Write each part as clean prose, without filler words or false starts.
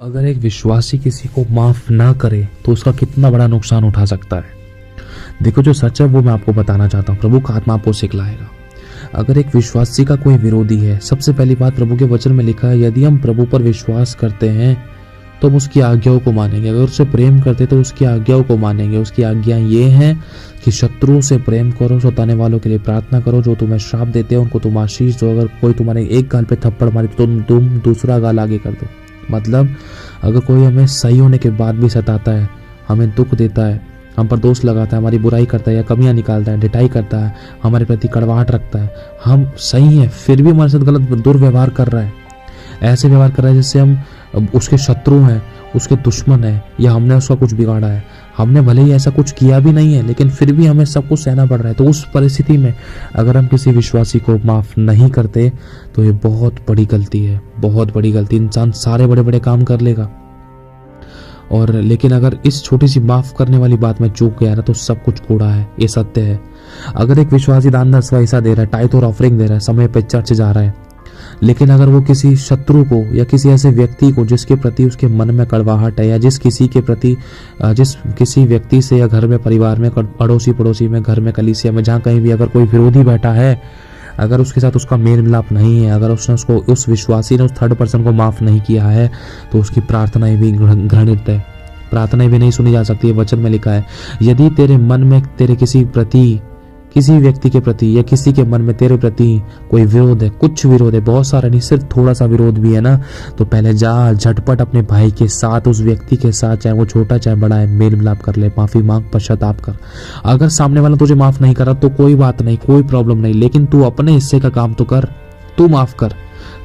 अगर एक विश्वासी किसी को माफ ना करे तो उसका कितना बड़ा नुकसान उठा सकता है। देखो, जो सच है वो मैं आपको बताना चाहता हूँ। प्रभु का आत्मा आपको सिखलाएगा। अगर एक विश्वासी का कोई विरोधी है, सबसे पहली बात प्रभु के वचन में लिखा है, यदि हम प्रभु पर विश्वास करते हैं तो हम उसकी आज्ञाओं को मानेंगे। अगर उससे प्रेम करते तो उसकी आज्ञाओं को मानेंगे। उसकी आज्ञा ये है कि शत्रुओं से प्रेम करो, सताने वालों के लिए प्रार्थना करो, जो तुम्हें श्राप देते हैं उनको तुम आशीष दो। अगर कोई तुम्हारे एक गाल पे थप्पड़ मारे तो तुम दूसरा गाल आगे कर दो। मतलब अगर कोई हमें सही होने के बाद भी सताता है, हमें दुख देता है, हम पर दोष लगाता है, हमारी बुराई करता है या कमियां निकालता है, ढिठाई करता है, हमारे प्रति कड़वाहट रखता है, हम सही हैं फिर भी हमारे साथ गलत दुर्व्यवहार कर रहा है, ऐसे व्यवहार कर रहा है जैसे हम उसके शत्रु हैं, उसके दुश्मन है, या हमने उसका कुछ बिगाड़ा है, हमने भले ही ऐसा कुछ किया भी नहीं है लेकिन फिर भी हमें सब कुछ सहना पड़ रहा है। तो उस परिस्थिति में अगर हम किसी विश्वासी को माफ़ नहीं करते तो ये बहुत बड़ी गलती है, बहुत बड़ी गलती। इंसान सारे बड़े बड़े काम कर लेगा और लेकिन अगर इस छोटी सी माफ़ करने वाली बात में चूक गया ना तो सब कुछ कूड़ा है। ये सत्य है। अगर एक विश्वासी दान दसवां हिस्सा दे रहा है, टाइथ और ऑफरिंग दे रहा है, समय पे चर्च जा रहा है, लेकिन अगर वो किसी शत्रु को या किसी ऐसे व्यक्ति को जिसके प्रति उसके मन में कड़वाहट है, या जिस किसी व्यक्ति से या घर में, परिवार में, अड़ोसी पड़ोसी में, घर में, कलीसिया में, जहाँ कहीं भी अगर कोई विरोधी बैठा है, अगर उसके साथ उसका मेल मिलाप नहीं है, अगर उसने उसको, उस विश्वासी ने उस थर्ड पर्सन को माफ़ नहीं किया है तो उसकी प्रार्थनाएं भी घृणित है, प्रार्थनाएं भी नहीं सुनी जा सकती है। वचन में लिखा है, यदि तेरे मन में तेरे किसी व्यक्ति के प्रति या किसी के मन में तेरे प्रति कोई विरोध है, कुछ विरोध है, बहुत सारा नहीं, सिर्फ थोड़ा सा विरोध भी है ना, तो पहले जा झटपट अपने भाई के साथ, उस व्यक्ति के साथ, चाहे वो छोटा चाहे बड़ा है, मेल मिलाप कर ले, माफी मांग, पश्चाताप कर। अगर सामने वाला तुझे माफ नहीं करा तो कोई बात नहीं, कोई प्रॉब्लम नहीं, लेकिन तू अपने हिस्से का काम तो कर, तू माफ कर।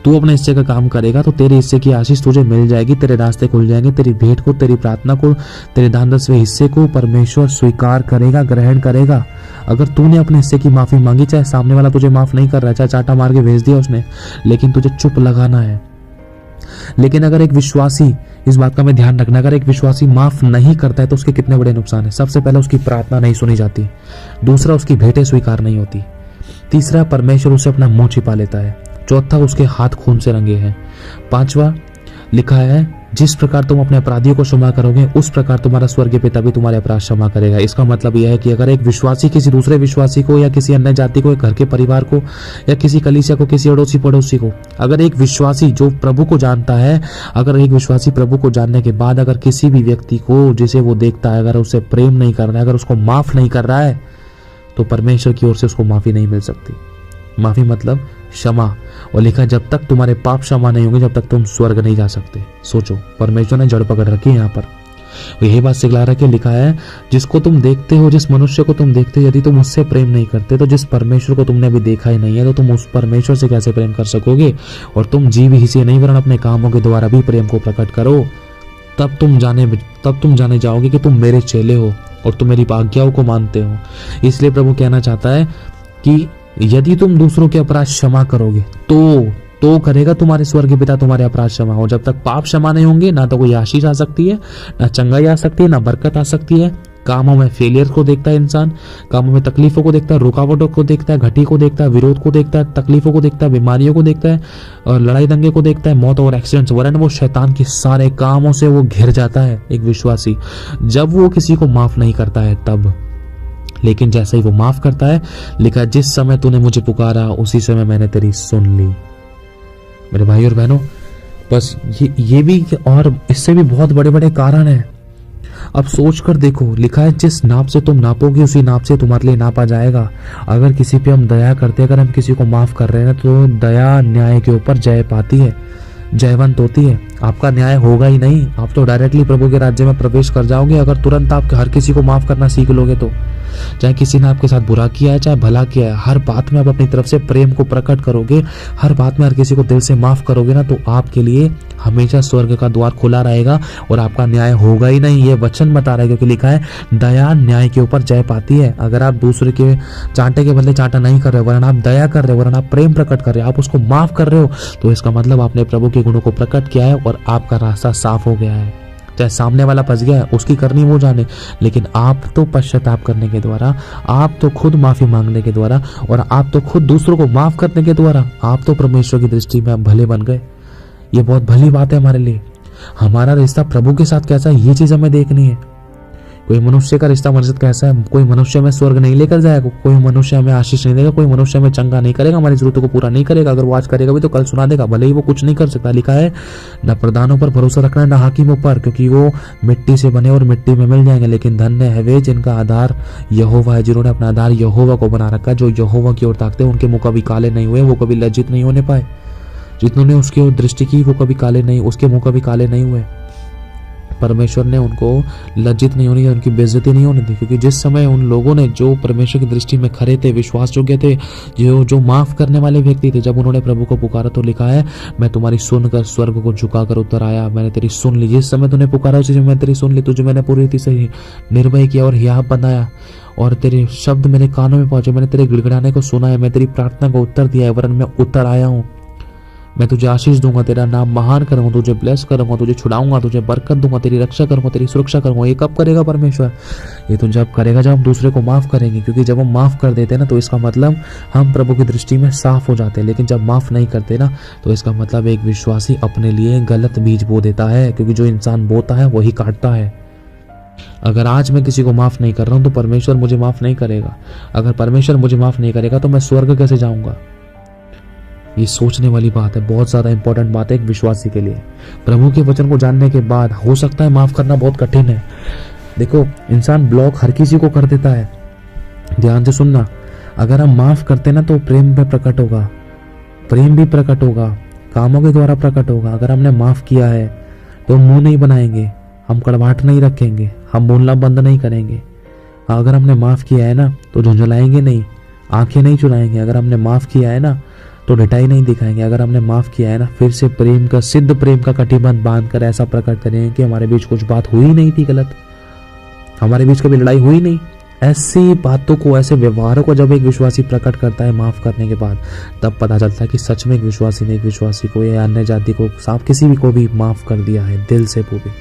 तू अपने हिस्से का काम करेगा तो तेरे हिस्से की आशीष तुझे मिल जाएगी, तेरे रास्ते खुल जाएंगे, तेरी भेंट को, तेरी प्रार्थना को, तेरे दान दसवें हिस्से को परमेश्वर स्वीकार करेगा, ग्रहण करेगा। अगर तूने अपने हिस्से की माफी मांगी, चाहे सामने वाला तुझे माफ नहीं कर रहा है, चाहे चाटा मार के भेज दिया उसने, लेकिन तुझे चुप लगाना है। लेकिन अगर एक विश्वासी, इस बात का मैं ध्यान रखना, अगर एक विश्वासी माफ नहीं करता है तो उसके कितने बड़े नुकसान है। सबसे पहले उसकी प्रार्थना नहीं सुनी जाती, दूसरा उसकी भेंटें स्वीकार नहीं होती, तीसरा परमेश्वर उसे अपना मुंह छिपा लेता है, चौथा उसके हाथ खून से रंगे हैं, पांचवा लिखा है, जिस प्रकार तुम अपने अपराधियों को क्षमा करोगे उस प्रकार तुम्हारा स्वर्गीय पिता भी तुम्हारे अपराध क्षमा करेगा। इसका मतलब यह है कि अगर एक विश्वासी किसी दूसरे विश्वासी को या किसी अन्य जाति को, घर के परिवार को, या किसी कलीसिया को, किसी अड़ोसी पड़ोसी को, अगर एक विश्वासी जो प्रभु को जानता है, अगर एक विश्वासी प्रभु को जानने के बाद अगर किसी भी व्यक्ति को जिसे वो देखता है, अगर उससे प्रेम नहीं कर रहा है, अगर उसको माफ नहीं कर रहा है, तो परमेश्वर की ओर से उसको माफी नहीं मिल सकती। माफी मतलब क्षमा, और लिखा जब तक तुम्हारे पाप क्षमा नहीं होंगे जब तक तुम स्वर्ग नहीं जा सकते। सोचो, परमेश्वर ने जड़ पकड़ रखी है यहाँ पर। यही बात सिखला रहा है कि लिखा है, जिसको तुम देखते हो, जिस मनुष्य को तुम देखते हो, यदि तुम उससे प्रेम नहीं करते तो जिस परमेश्वर को तुमने अभी देखा ही नहीं है तो तुम उस परमेश्वर से कैसे प्रेम कर सकोगे। और तुम जीव ही से नहीं वरन अपने कामों के द्वारा भी प्रेम को प्रकट करो, तब तुम जाने जाओगे कि तुम मेरे चेले हो और तुम मेरी आज्ञाओं को मानते हो। इसलिए प्रभु कहना चाहता है कि यदि तुम दूसरों के अपराध क्षमा करोगे तो करेगा तुम्हारे स्वर्गीय पिता तुम्हारे अपराध क्षमा हो। जब तक पाप क्षमा नहीं होंगे ना तो कोई आशीष आ सकती है, ना चंगाई आ सकती है, ना बरकत आ सकती है। कामों में फेलियर को देखता है इंसान, कामों में तकलीफों को देखता है, रुकावटों को देखता है, घटी को देखता है, विरोध को देखता है, तकलीफों को देखता है, बीमारियों को देखता है, और लड़ाई दंगे को देखता है, मौत और एक्सीडेंट्स, वरन वो शैतान के सारे कामों से वो घिर जाता है एक विश्वासी, जब वो किसी को माफ नहीं करता है तब। लेकिन जैसे ही वो माफ करता है, लिखा जिस समय तूने मुझे पुकारा उसी समय मैंने तेरी सुन ली। मेरे भाई और बहनों, बस ये भी और इससे भी बहुत बड़े बड़े कारण हैं। अब सोच कर देखो, लिखा है जिस नाप से तुम नापोगे उसी नाप से तुम्हारे लिए नापा जाएगा। अगर किसी पे हम दया करते हैं, अगर हम किसी को माफ कर रहे हैं तो दया न्याय के ऊपर जय पाती है, जयवंत होती है। आपका न्याय होगा ही नहीं, आप तो डायरेक्टली प्रभु के राज्य में प्रवेश कर जाओगे अगर तुरंत आप हर किसी को माफ करना सीख लोगे तो। चाहे किसी ने आपके साथ बुरा किया है चाहे भला किया है, हर बात में आप अपनी तरफ से प्रेम को प्रकट करोगे, हर बात में हर किसी को दिल से माफ करोगे ना, तो आपके लिए हमेशा स्वर्ग का द्वार खुला रहेगा और आपका न्याय होगा ही नहीं। ये वचन बता रहा है, क्योंकि लिखा है दया न्याय के ऊपर जय पाती है। अगर आप दूसरे के चांटे के बदले चांटा नहीं कर रहे, वरन आप दया कर रहे हो, वरन आप प्रेम प्रकट कर रहे हो, आप उसको माफ कर रहे हो, तो इसका मतलब आपने प्रभु के गुणों को प्रकट किया है और आपका रास्ता साफ हो गया है। चाहे सामने वाला फंस गया है, उसकी करनी वो जाने, लेकिन आप तो पश्चाताप करने के द्वारा, आप तो खुद माफी मांगने के द्वारा, और आप तो खुद दूसरों को माफ करने के द्वारा, आप तो परमेश्वर की दृष्टि में आप भले बन गए। ये बहुत भली बात है हमारे लिए। हमारा रिश्ता प्रभु के साथ कैसा है, ये चीज हमें देखनी है। कोई मनुष्य का रिश्ता हमारे साथ कैसा है, कोई मनुष्य हमें स्वर्ग नहीं लेकर जाएगा, कोई मनुष्य हमें आशीष नहीं देगा, कोई मनुष्य हमें चंगा नहीं करेगा, हमारी जरूरतों को पूरा नहीं करेगा। अगर वो आज करेगा भी तो कल सुना देगा, भले ही वो कुछ नहीं कर सकता। लिखा है न प्रधानों पर भरोसा रखना न हाकिमों पर, क्योंकि वो मिट्टी से बने और मिट्टी में मिल जाएंगे। लेकिन धन्य है वे जिनका आधार यहोवा है, जिन्होंने अपना आधार यहोवा को बना रखा, जो यहोवा की ओर ताकते हैं। उनके मुंह कभी काले नहीं हुए, वो कभी लज्जित नहीं होने पाए। जिन्होंने उसकी ओर दृष्टि की वो कभी काले नहीं, उसके मुंह कभी काले नहीं हुए। परमेश्वर ने उनको लज्जित नहीं होने दी, उनकी बेइज्जती नहीं होने दी, क्योंकि जिस समय उन लोगों ने जो परमेश्वर की दृष्टि में खरे थे, विश्वास योग्य थे, जो माफ करने वाले व्यक्ति थे, जब उन्होंने प्रभु को पुकारा तो लिखा है मैं तुम्हारी सुनकर स्वर्ग को झुकाकर उतर आया, मैंने तेरी सुन ली। जिस समय तूने पुकारा उसी समय मैंने तेरी सुन ली, तुझे मैंने पूरी रीति से निर्भय किया और हियाब बनाया, और तेरे शब्द मेरे कानों में पहुंचे, मैंने तेरे गिड़गिड़ाने को सुना है, मैं तेरी प्रार्थना को उत्तर दिया है, वरन मैं उतर आया हूँ। मैं तुझे आशीष दूंगा, तेरा नाम महान करूंगा, तुझे ब्लेस करूंगा, तुझे छुड़ाऊंगा, तुझे बरकत दूंगा, तेरी रक्षा करूंगा, तेरी सुरक्षा करूंगा। ये कब करेगा परमेश्वर? ये तो जब करेगा जब हम दूसरे को माफ करेंगे, क्योंकि जब हम माफ कर देते हैं ना तो इसका मतलब हम प्रभु की दृष्टि में साफ हो जाते हैं। लेकिन जब माफ नहीं करते ना तो इसका मतलब एक विश्वासी अपने लिए गलत बीज बो देता है, क्योंकि जो इंसान बोता है वही काटता है। अगर आज मैं किसी को माफ नहीं कर रहा हूं तो परमेश्वर मुझे माफ नहीं करेगा। अगर परमेश्वर मुझे माफ नहीं करेगा तो मैं स्वर्ग कैसे जाऊंगा? ये सोचने वाली बात है, बहुत ज्यादा इंपॉर्टेंट बात है एक विश्वासी के लिए। प्रभु के वचन को जानने के बाद हो सकता है माफ करना बहुत कठिन है। देखो, इंसान ब्लॉक हर किसी को कर देता है। ध्यान से सुनना, अगर हम माफ करते ना तो प्रेम में प्रकट होगा, प्रेम भी प्रकट होगा, कामों के द्वारा प्रकट होगा। अगर हमने माफ किया है तो मुंह नहीं बनाएंगे, हम कड़वाहट नहीं रखेंगे, हम बोलना बंद नहीं करेंगे। अगर हमने माफ किया है ना तो झुंझलाएंगे नहीं, आंखें नहीं चुराएंगे। अगर हमने माफ किया है ना तो ढिठाई नहीं दिखाएंगे। अगर हमने माफ किया है ना फिर से प्रेम का, सिद्ध प्रेम का कटिबंध बांधकर ऐसा प्रकट करेंगे कि हमारे बीच कुछ बात हुई नहीं थी गलत, हमारे बीच कभी लड़ाई हुई नहीं। ऐसी बातों को, ऐसे व्यवहारों को जब एक विश्वासी प्रकट करता है माफ करने के बाद, तब पता चलता है कि सच में एक विश्वासी ने एक विश्वासी को या अन्य जाति को, साफ किसी भी को भी माफ कर दिया है दिल से पूरी।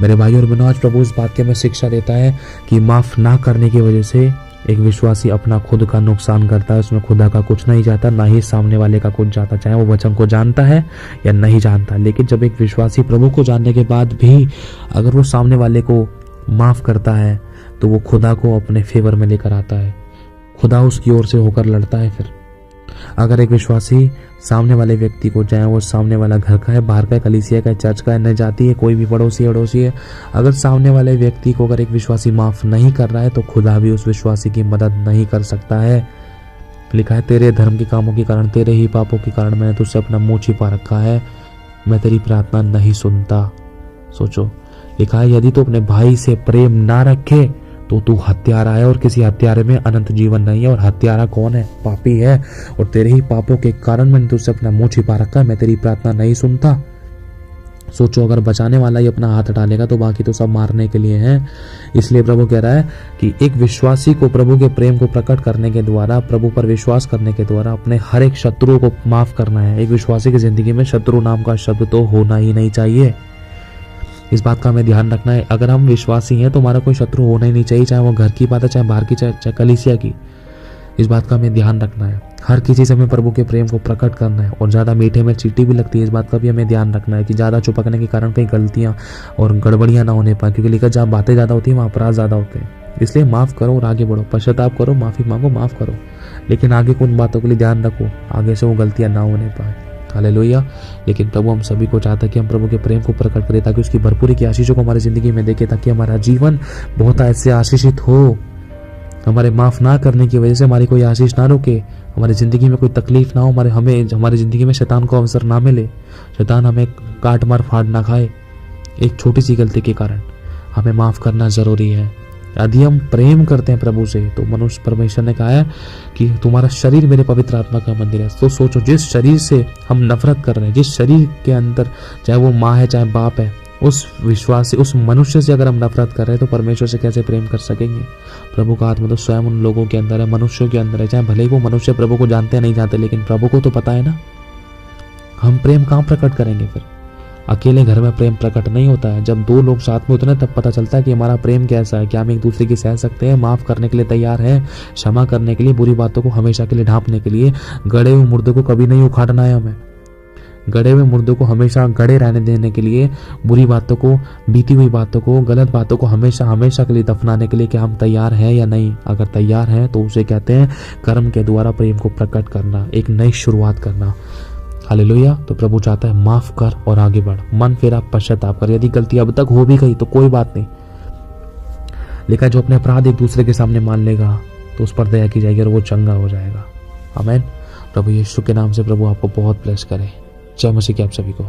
मेरे भाई और बहनों, आज प्रभु इस बात की हमें शिक्षा देता है कि माफ ना करने की वजह से एक विश्वासी अपना खुद का नुकसान करता है। उसमें खुदा का कुछ नहीं जाता, ना ही सामने वाले का कुछ जाता, चाहे वो वचन को जानता है या नहीं जानता। लेकिन जब एक विश्वासी प्रभु को जानने के बाद भी अगर वो सामने वाले को माफ करता है तो वो खुदा को अपने फेवर में लेकर आता है, खुदा उसकी ओर से होकर लड़ता है। फिर अगर एक विश्वासी सामने वाले व्यक्ति को, चाहे वो सामने वाला घर का है, बाहर का है, कलीसिया का है, चर्च का है, न जाती है, कोई भी पड़ोसी है, अगर सामने वाले व्यक्ति को अगर एक विश्वासी माफ नहीं कर रहा है तो खुदा भी उस विश्वासी की मदद नहीं कर सकता है। लिखा है तेरे धर्म के कामों के कारण, तेरे ही पापों के कारण मैंने तुझसे अपना मुंह छिपा रखा है, मैं तेरी प्रार्थना नहीं सुनता। सोचो, लिखा है यदि तू अपने भाई से प्रेम ना रखे तो तू हत्यारा है, और किसी हत्यारे में अनंत जीवन नहीं है। और हत्यारा कौन है? पापी है। और तेरे ही पापों के कारण मैंने तुझसे अपना मुंह छिपा रखा है, मैं तेरी प्रार्थना नहीं सुनता। सोचो, अगर बचाने वाला ही अपना हाथ डालेगा तो बाकी तो सब मारने के लिए हैं। इसलिए प्रभु कह रहा है कि एक विश्वासी को प्रभु के प्रेम को प्रकट करने के द्वारा, प्रभु पर विश्वास करने के द्वारा अपने हर एक शत्रुओं को माफ करना है। एक विश्वासी की जिंदगी में शत्रु नाम का शब्द तो होना ही नहीं चाहिए। इस बात का हमें ध्यान रखना है। अगर हम विश्वासी हैं तो हमारा कोई शत्रु होना ही नहीं चाहिए, चाहे वो घर की बात है, चाहे बाहर की, चाहे कलीसिया की। इस बात का हमें ध्यान रखना है। हर किसी से हमें प्रभु के प्रेम को प्रकट करना है। और ज़्यादा मीठे में चींटी भी लगती है, इस बात का भी हमें ध्यान रखना है कि ज़्यादा चुपकने के कारण कहीं गलतियाँ और गड़बड़ियाँ ना होने पाए, क्योंकि लिखा जहाँ बातें ज़्यादा होती है वहाँ अपराध ज़्यादा होते हैं। इसलिए माफ़ करो और आगे बढ़ो, पश्चाताप करो, माफ़ी मांगो, माफ़ करो, लेकिन आगे को उन बातों के लिए ध्यान रखो, आगे से वो गलतियाँ ना होने पाए। हालेलुया। लेकिन प्रभु हम सभी को चाहता है कि हम प्रभु के प्रेम को प्रकट करें, ताकि उसकी भरपूरी की आशीषों को हमारी जिंदगी में देखें, ताकि हमारा जीवन बहुत ऐसे आशीषित हो। हमारे माफ ना करने की वजह से हमारी कोई आशीष ना रुके, हमारी जिंदगी में कोई तकलीफ ना हो, हमारी जिंदगी में शैतान को अवसर ना मिले, शैतान हमें काट मार फाड़ ना खाए एक छोटी सी गलती के कारण। हमें माफ करना जरूरी है। यदि हम प्रेम करते हैं प्रभु से तो मनुष्य, परमेश्वर ने कहा है कि तुम्हारा शरीर मेरे पवित्र आत्मा का मंदिर है। तो सोचो, जिस शरीर से हम नफरत कर रहे हैं, जिस शरीर के अंदर, चाहे वो माँ है चाहे बाप है, उस विश्वास से, उस मनुष्य से अगर हम नफरत कर रहे हैं तो परमेश्वर से कैसे प्रेम कर सकेंगे? प्रभु का आत्मा तो स्वयं उन लोगों के अंदर है, मनुष्यों के अंदर है। चाहे भले ही वो मनुष्य प्रभु को जानते हैं नहीं जानते, लेकिन प्रभु को तो पता है ना। हम प्रेम कहाँ प्रकट करेंगे फिर? अकेले घर में प्रेम प्रकट नहीं होता है। जब दो लोग साथ में होते हैं तब पता चलता है कि हमारा प्रेम कैसा है, क्या हम एक दूसरे की सह सकते हैं, माफ करने के लिए तैयार है, क्षमा करने के लिए, बुरी बातों को हमेशा के लिए ढांपने के लिए। गड़े हुए मुर्दे को कभी नहीं उखाड़ना है हमें। गड़े हुए मुर्दे को हमेशा गड़े रहने देने के लिए, बुरी बातों को, बीती हुई बातों को, गलत बातों को हमेशा हमेशा के लिए दफनाने के लिए क्या हम तैयार हैं या नहीं? अगर तैयार हैं तो उसे कहते हैं कर्म के द्वारा प्रेम को प्रकट करना, एक नई शुरुआत करना। हालेलुया। तो प्रभु चाहता है माफ कर और आगे बढ़, मन फेरा, पश्चाताप कर। यदि गलती अब तक हो भी गई तो कोई बात नहीं, लेकिन जो अपने अपराध एक दूसरे के सामने मान लेगा तो उस पर दया की जाएगी और वो चंगा हो जाएगा। आमीन। प्रभु यीशु के नाम से प्रभु आपको बहुत ब्लेस करे। जय मसीह की आप सभी को।